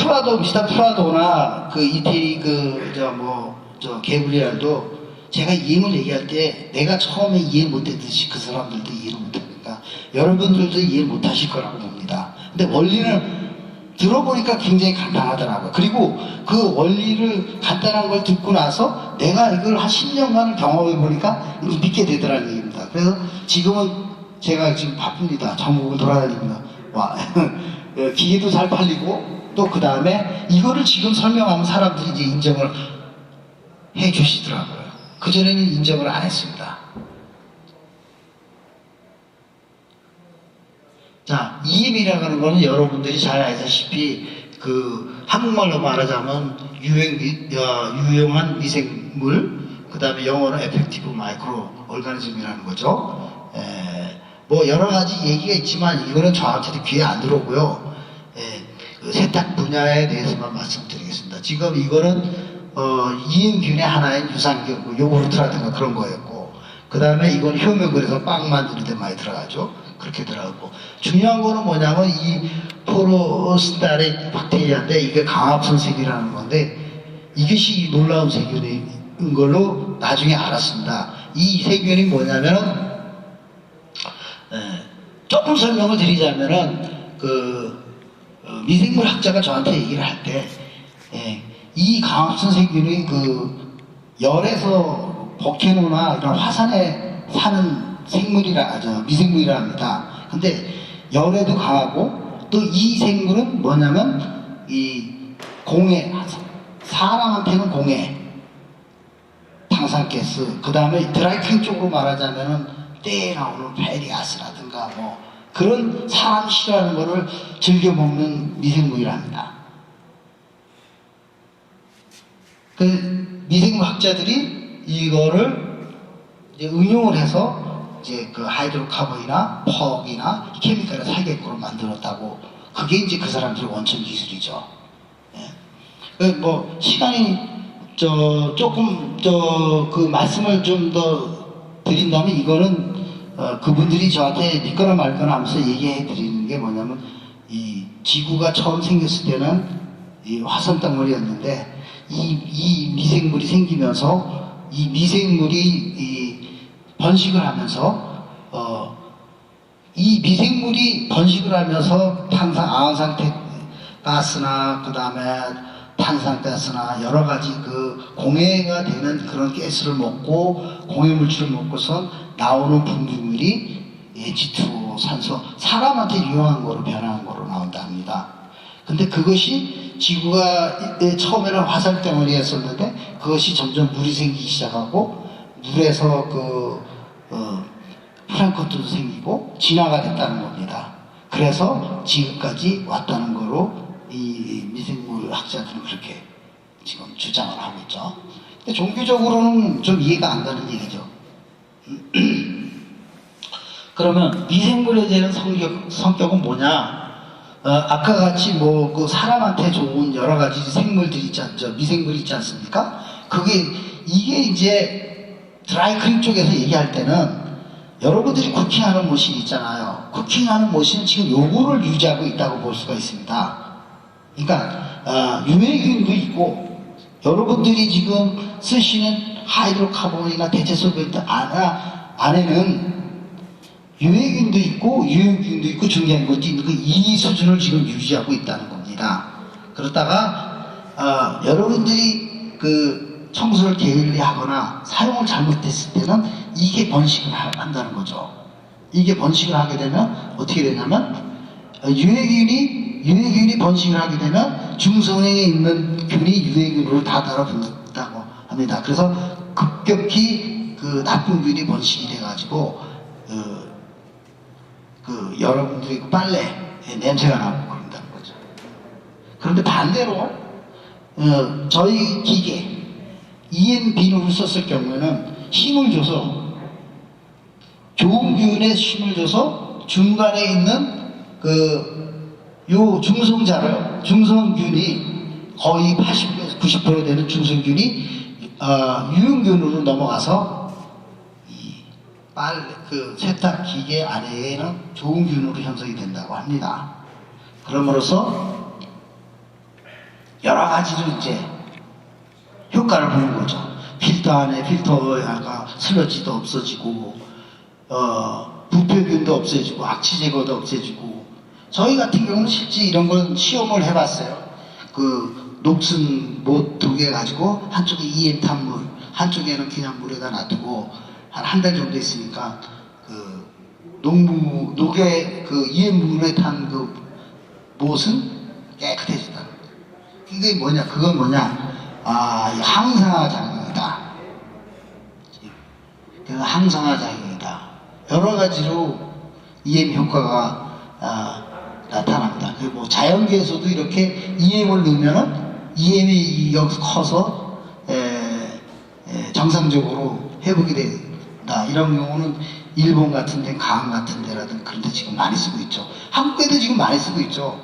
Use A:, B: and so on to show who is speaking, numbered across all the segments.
A: 프라도, 미스터 프라도나 그 이태리 개브리엘도 제가 이행을 얘기할 때 내가 처음에 이해 못했듯이 그 사람들도 이해를 못하니까 여러분들도 이해 못하실 거라고 봅니다. 근데 원리는 들어보니까 굉장히 간단하더라고요. 그리고 그 원리를 간단한 걸 듣고 나서 내가 이걸 한 10년간을 경험해 보니까 믿게 되더라는 얘기입니다. 그래서 지금은 제가 지금 바쁩니다. 전국을 돌아다닙니다. 와, 기계도 잘 팔리고 또 그 다음에 이거를 지금 설명하면 사람들이 이제 인정을 해 주시더라고요. 그전에는 인정을 안 했습니다. 자, EM이라고 하는 거는 여러분들이 잘 아시다시피 그 한국말로 말하자면 유용한 미생물, 그 다음에 영어로 에펙티브 마이크로 얼가니즘이라는 거죠. 뭐 여러 가지 얘기가 있지만 이거는 저한테도 귀에 안 들어오고요. 그 세탁 분야에 대해서만 말씀드리겠습니다. 지금 이거는 이행균의 하나인 유산균, 요구르트라든가 그런 거였고, 그 다음에 이건 효명근에서 빵 만드는 데 많이 들어가죠. 그렇게 들어가고, 중요한 거는 뭐냐면 이 포로스타렉 박테리아인데 이게 강압성 세균이라는 건데 이것이 놀라운 세균인 걸로 나중에 알았습니다. 이 세균이 뭐냐면 조금 설명을 드리자면은 미생물 학자가 저한테 얘기를 할 때 이 강압성 세균이 그 열에서 볼케노나 이런 화산에 사는 미생물이라 합니다. 근데 열에도 강하고 또 이 생물은 뭐냐면 이 공해, 사람한테는 공해, 탄산가스, 그 다음에 드라이킹 쪽으로 말하자면은 때에 나오는 페리아스라든가 뭐 그런 사람 싫어하는 거를 즐겨 먹는 미생물이랍니다. 그 미생물 학자들이 이거를 이제 응용을 해서 이제 그 하이드로카본이나 퍽이나 케미칼을 살게끔 만들었다고. 그게 이제 그 사람들의 원천 기술이죠. 뭐 시간이 조금 그 말씀을 좀 더 드린다면 이거는 그분들이 저한테 믿거나 말거나 하면서 얘기해 드리는 게 뭐냐면 이 지구가 처음 생겼을 때는 이 화산 덩어리였는데 이 미생물이 생기면서 이 미생물이 번식을 하면서 이 미생물이 번식을 하면서 가스나 그 다음에 탄산가스나 여러 가지 그 공해가 되는 그런 가스를 먹고 공해 물질을 먹고서 나오는 분비물이 H2O, 산소, 사람한테 유용한 거로 변하는 거로 나온다 합니다. 근데 그것이 지구가 처음에는 화살 덩어리였었는데 그것이 점점 물이 생기기 시작하고 물에서 플랑크톤도 생기고 진화가 됐다는 겁니다. 그래서 지금까지 왔다는 거로 이 미생물 학자들은 그렇게 지금 주장을 하고 있죠. 근데 종교적으로는 좀 이해가 안 가는 얘기죠. 그러면 미생물에 대한 성격은 뭐냐? 아까 같이 뭐 그 사람한테 좋은 여러 가지 생물들이 있지 않죠? 미생물이 있지 않습니까? 이게 이제 드라이클링 쪽에서 얘기할 때는 여러분들이 쿠킹하는 머신 있잖아요. 쿠킹하는 머신은 지금 요거를 유지하고 있다고 볼 수가 있습니다. 그러니까 유해균도 있고 여러분들이 지금 쓰시는 하이드로카본이나 대체소변 안에는 유해균도 있고 유해균도 있고 중요한 것도 있는 이 수준을 지금 유지하고 있다는 겁니다. 그러다가 여러분들이 그 청소를 게을리하거나 사용을 잘못했을 때는 이게 번식을 한다는 거죠. 이게 번식을 하게 되면 어떻게 되냐면 유해균이 번식을 하게 되면 중성에 있는 균이 유해균으로 다 달아붙는다고 합니다. 그래서 급격히 그 나쁜 균이 번식이 돼가지고 여러분들이 빨래 냄새가 나고 그런다는 거죠. 그런데 반대로 저희 기계 EM 비누를 썼을 경우에는 힘을 줘서 좋은 균에 힘을 줘서 중간에 있는 요 중성균이 거의 80, 90% 되는 중성균이 유용균으로 넘어가서 세탁 기계 안에는 좋은 균으로 형성이 된다고 합니다. 그럼으로써 여러 가지로 이제 효과를 보는 거죠. 필터 안에 필터가 슬러지도 없어지고, 부패균도 없어지고, 악취 제거도 없어지고. 저희 같은 경우는 실제 이런 걸 시험을 해봤어요. 그 녹슨 못 2개 가지고 한쪽에 EM 탄물, 한쪽에는 그냥 물에다 놔두고 한 달 정도 있으니까 그 녹에 그 EM 물에 탄 그 못은 깨끗해진다. 그게 뭐냐? 그건 뭐냐? 이 항산화 작용이다. 그래서 항산화 작용이다. 여러 가지로 EM 효과가 나타납니다. 그리고 자연계에서도 이렇게 EM을 넣으면은 EM이 여기서 커서 정상적으로 회복이 된다. 이런 경우는 일본 같은 데, 강 같은 데라든가 그런 데 지금 많이 쓰고 있죠. 한국에도 지금 많이 쓰고 있죠.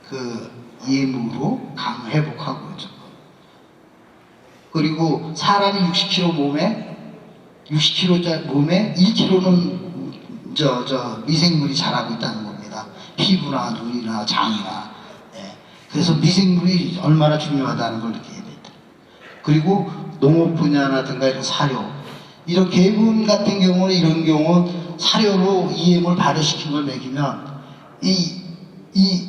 A: 그 EM으로 강 회복하고 있죠. 그리고 사람이 60kg 몸에 60kg 몸에 1kg는 미생물이 자라고 있다는 겁니다. 피부나 눈이나 장이나. 그래서 미생물이 얼마나 중요하다는 걸 느끼게 됩니다. 그리고 농업 분야라든가 이런 사료, 이런 개분 같은 경우는 이런 경우는 사료로 EM을 발효시킨 걸 먹이면 이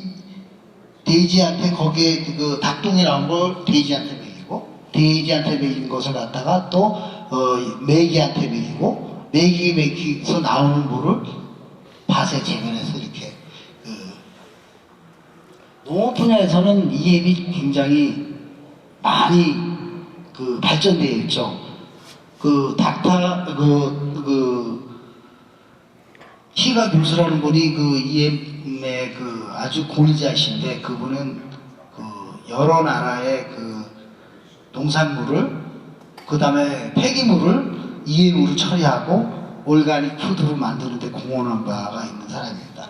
A: 돼지한테 거기에 그 닭똥이 나온 걸 돼지한테 먹이고, 돼지한테 먹인 것을 갖다가 또 메기한테 먹이고, 메기에서 나오는 물을 밭에 재면해서 이렇게 농업 분야에서는 EM이 굉장히 많이 발전되어 있죠. 희가 교수라는 분이 EM의 아주 권위자이신데, 그분은 여러 나라의 농산물을, 그 다음에 폐기물을 EM으로 처리하고 올가닉 푸드로 만드는데 공헌한 바가 있는 사람입니다.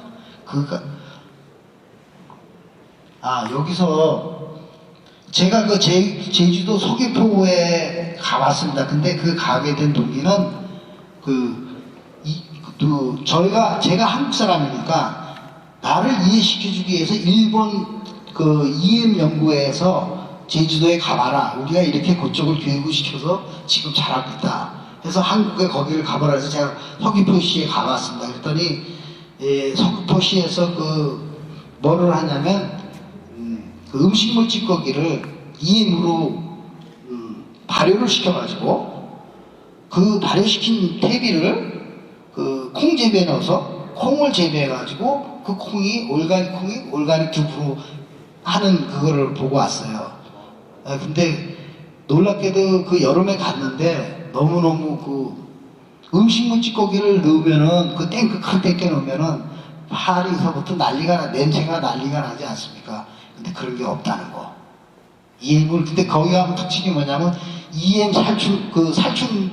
A: 여기서 제가 제주도 서귀포에 가봤습니다. 근데 가게 된 동기는 제가 한국 사람이니까 나를 이해시켜주기 위해서 일본 EM 연구회에서 제주도에 가봐라. 우리가 이렇게 그쪽을 교육을 시켜서 지금 잘하고 있다. 그래서 한국에 거기를 가봐라 해서 제가 서귀포시에 가봤습니다. 그랬더니 서귀포시에서 뭐를 하냐면 음식물 찌꺼기를 EM으로 발효를 시켜가지고 그 발효시킨 퇴비를 콩 재배에 넣어서 콩을 재배해가지고 그 콩이 올가닉 듀브로 하는 그거를 보고 왔어요. 근데 놀랍게도 여름에 갔는데 너무너무 음식물 찌꺼기를 넣으면은 큰 탱크에 넣으면은 파리서부터 냄새가 난리가 나지 않습니까? 근데 그런 게 없다는 거. EM을, 근데 거기 가면 특징이 뭐냐면 EM 살충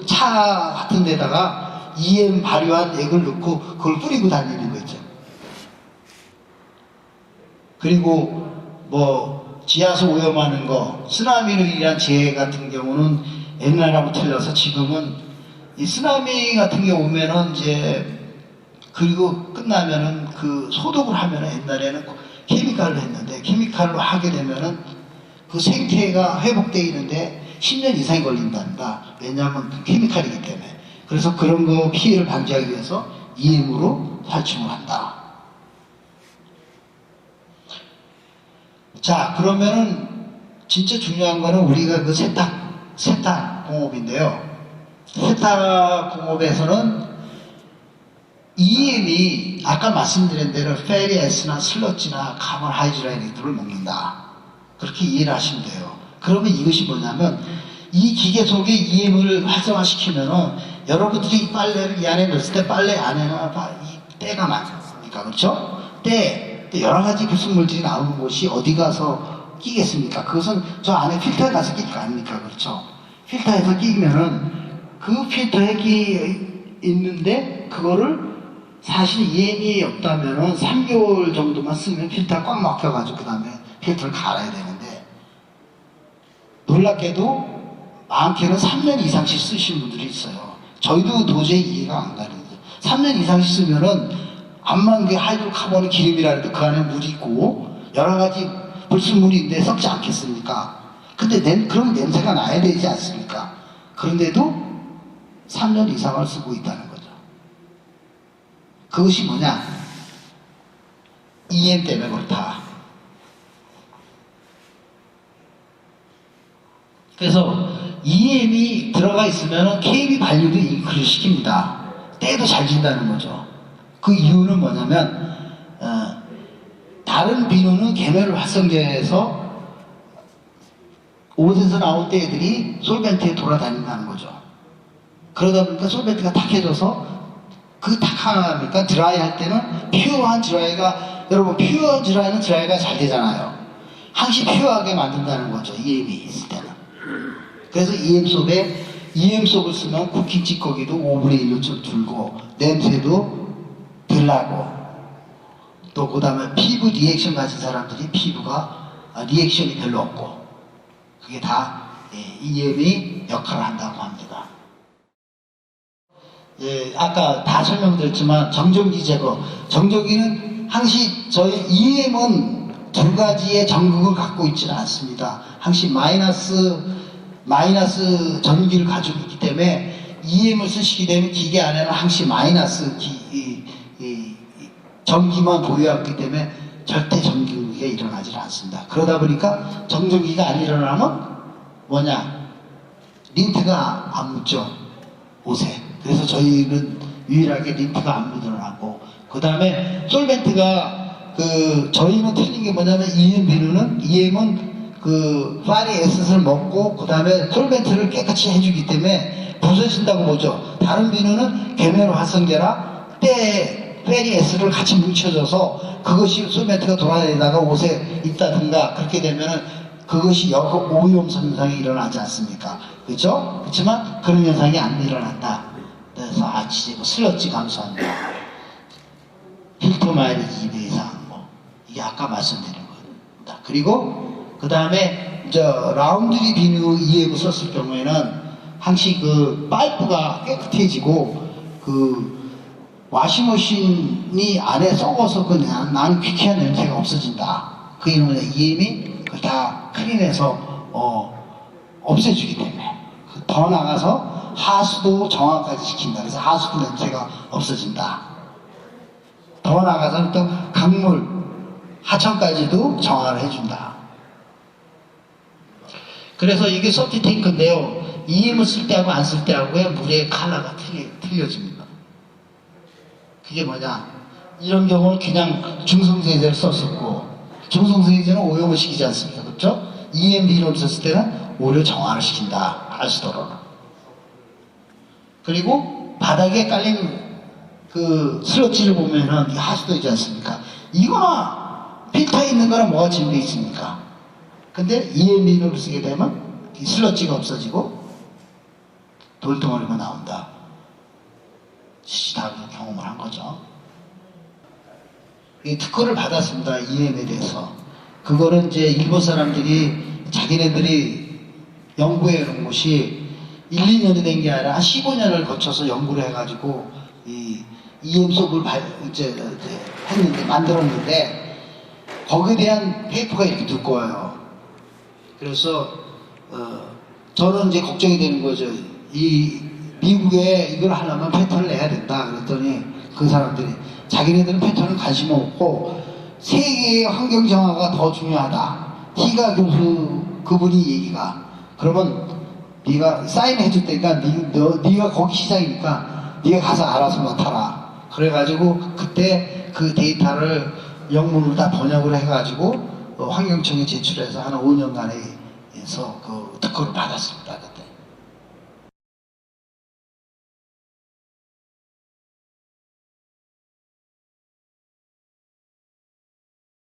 A: 차 같은 데다가 EM 발효한 액을 넣고 그걸 뿌리고 다니는 거죠. 그리고 지하수 오염하는 거, 쓰나미로 인한 재해 같은 경우는 옛날하고 틀려서 지금은 이 쓰나미 같은 게 오면은 그리고 끝나면은 소독을 하면은 옛날에는 케미칼로 했는데, 케미칼로 하게 되면은 생태가 회복되어 있는데 10년 이상이 걸린단다. 왜냐하면 케미칼이기 때문에. 그래서 그런 거 피해를 방지하기 위해서 EM으로 살충을 한다. 자, 그러면은 진짜 중요한 거는 우리가 세탁 공업인데요. 세탁 공업에서는 EM이 아까 말씀드린 대로 페리 에스나 슬러지나 카본 하이드라이드를 먹는다. 그렇게 이해를 하시면 돼요. 그러면 이것이 뭐냐면 이 기계 속에 EM을 활성화시키면은 여러분들이 이 빨래를 이 안에 넣었을 때 빨래 안에는 이 때가 많지 않습니까? 그렇죠? 또 여러 가지 불순물들이 나오는 곳이 어디 가서 끼겠습니까? 그것은 저 안에 필터에 가서 끼일 거 아닙니까? 그렇죠? 필터에서 끼면은 그 필터에 있는데 그거를 사실 EM이 없다면은 3개월 정도만 쓰면 필터가 꽉 막혀가지고 그 다음에 필터를 갈아야 되는데, 놀랍게도 많게는 3년 이상씩 쓰시는 분들이 있어요. 저희도 도저히 이해가 안 가는데 3년 이상씩 쓰면은 암만 하이드로카본이 기름이라 해도 그 안에 물이 있고 여러 가지
B: 불순물인데 썩지 않겠습니까? 근데 그런 냄새가 나야 되지 않습니까? 그런데도 3년 이상을 쓰고 있다는 거죠. 그것이 뭐냐? EM 때문에 그렇다. 그래서 EM이 들어가 있으면 KB 발류도 인크리즈 시킵니다. 때도 잘 진다는 거죠. 그 이유는 뭐냐면 다른 비누는 계멸 활성제에서 옷에서 나온 때들이 솔벤트에 돌아다닌다는 거죠. 그러다 보니까 솔벤트가 탁해져서 그 탁하니까 드라이 할 때는 퓨어한 드라이가, 여러분 퓨어 드라이는 드라이가 잘 되잖아요. 항시 퓨어하게 만든다는 거죠. EM이 있을 때는. 그래서 EM 속을 쓰면 쿠키 찌꺼기도 5분의 1로 좀 줄고 냄새도 덜 나고, 또 그 다음에 피부 리액션 가진 사람들이 피부가 리액션이 별로 없고, 그게 다 EM이 역할을 한다고 합니다. 아까 다 설명드렸지만 정전기 제거, 정전기는 항시 저희 EM은 두 가지의 전극을 갖고 있지는 않습니다. 항시 마이너스 전기를 가지고 있기 때문에 EM을 쓰시게 되면 기계 안에는 항시 마이너스 전기만 보유하기 때문에 절대 전기가 일어나지 않습니다. 그러다 보니까 정전기가 안 일어나면 뭐냐? 린트가 안 묻죠, 옷에. 그래서 저희는 유일하게 린트가 안 묻어나고, 그 다음에 솔벤트가 저희는 틀린 게 뭐냐면 EM은 그 파리 에센스를 먹고 그 다음에 솔벤트를 깨끗이 해주기 때문에 부서진다고 보죠. 다른 비누는 계면 활성제라 페리 에스를 같이 뭉쳐져서 그것이 솔벤트가 돌아다니다가 옷에 있다든가 그렇게 되면은 그것이 오염 현상이 일어나지 않습니까? 그렇죠? 그렇지만 그런 현상이 안 일어난다. 그래서 슬러지 감소한다. 필터 마일리지 2배 이상, 이게 아까 말씀드린 겁니다. 그리고 그 다음에 라운드리 비누 EM 썼을 경우에는 항시 그 파이프가 깨끗해지고 그 와시머신이 안에 썩어서 그 난 퀴퀴한 냄새가 없어진다. 그게 뭐냐, EM이 그걸 다 클린해서 없애주기 때문에. 더 나가서 하수도 정화까지 시킨다. 그래서 하수도 냄새가 없어진다. 더 나가서 또 강물, 하천까지도 정화를 해준다. 그래서 이게 소프트 탱크인데요. EM을 쓸 때하고 안 쓸 때하고의 물의 컬러가 틀려집니다. 그게 뭐냐? 이런 경우는 그냥 중성세제를 썼었고, 중성세제는 오염을 시키지 않습니까? 그렇죠? EM 비누를 썼을 때는 오히려 정화를 시킨다. 하수도로는. 그리고 바닥에 깔린 그 슬러지를 보면은 하수도이지 않습니까? 이거나 필터에 있는 거랑 뭐가 질문이 있습니까? 근데 EM 비누를 쓰게 되면 이 슬러지가 없어지고 돌덩어리가 나온다. 다 경험을 한 거죠. 이 특허를 받았습니다. EM에 대해서. 그거는 이제 일본 사람들이 자기네들이 연구해 놓은 것이 1, 2년이 된 게 아니라 한 15년을 거쳐서 연구를 해가지고 이 EM 속을 만들었는데 거기에 대한 페이퍼가 이렇게 두꺼워요. 그래서 저는 이제 걱정이 되는 거죠. 이 미국에 이걸 하려면 패턴을 내야 된다. 그랬더니 그 사람들이 자기네들은 패턴을 관심 없고 세계의 환경 정화가 더 중요하다. 희가 교수 그분이 얘기가, 그러면 네가 사인해 줄 테니까 네가 거기 시장이니까 네가 가서 알아서 맡아라. 그래가지고 그때 그 데이터를 영문으로 다 번역을 해가지고 환경청에 제출해서 한 5년간에 해서 그 특허를 받았습니다.